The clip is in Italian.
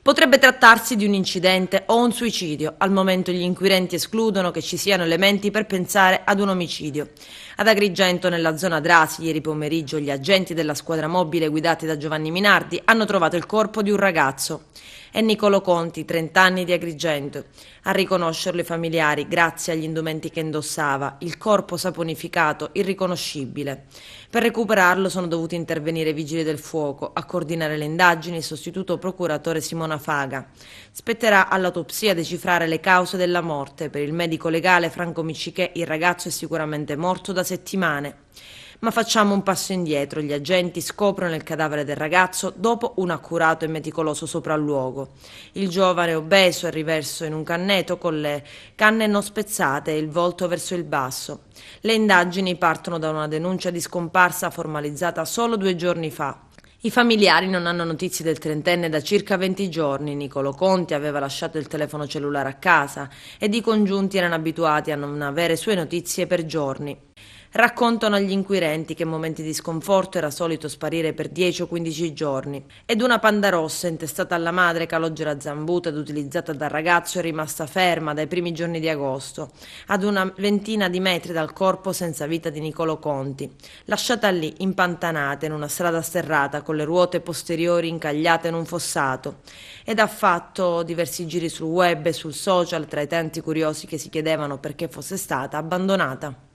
Potrebbe trattarsi di un incidente o un suicidio. Al momento gli inquirenti escludono che ci siano elementi per pensare ad un omicidio. Ad Agrigento, nella zona Drasi, ieri pomeriggio, gli agenti della squadra mobile guidati da Giovanni Minardi hanno trovato il corpo di un ragazzo. È Niccolò Conti, 30 anni, di Agrigento. A riconoscerlo i familiari grazie agli indumenti che indossava, il corpo saponificato, irriconoscibile. Per recuperarlo sono dovuti intervenire i vigili del fuoco, a coordinare le indagini il sostituto procuratore Simona Faga. Spetterà all'autopsia decifrare le cause della morte. Per il medico legale Franco Miccichè il ragazzo è sicuramente morto da settimane. Ma facciamo un passo indietro. Gli agenti scoprono il cadavere del ragazzo dopo un accurato e meticoloso sopralluogo. Il giovane obeso è riverso in un canneto con le canne non spezzate e il volto verso il basso. Le indagini partono da una denuncia di scomparsa formalizzata solo 2 giorni fa. I familiari non hanno notizie del trentenne da circa 20 giorni. Niccolò Conti aveva lasciato il telefono cellulare a casa ed i congiunti erano abituati a non avere sue notizie per giorni. Raccontano agli inquirenti che in momenti di sconforto era solito sparire per 10 o 15 giorni ed una panda rossa intestata alla madre, calogera zambuta ed utilizzata dal ragazzo, è rimasta ferma dai primi giorni di agosto, ad una ventina di metri dal corpo senza vita di Niccolò Conti, lasciata lì impantanata in una strada sterrata con le ruote posteriori incagliate in un fossato, ed ha fatto diversi giri sul web e sul social tra i tanti curiosi che si chiedevano perché fosse stata abbandonata.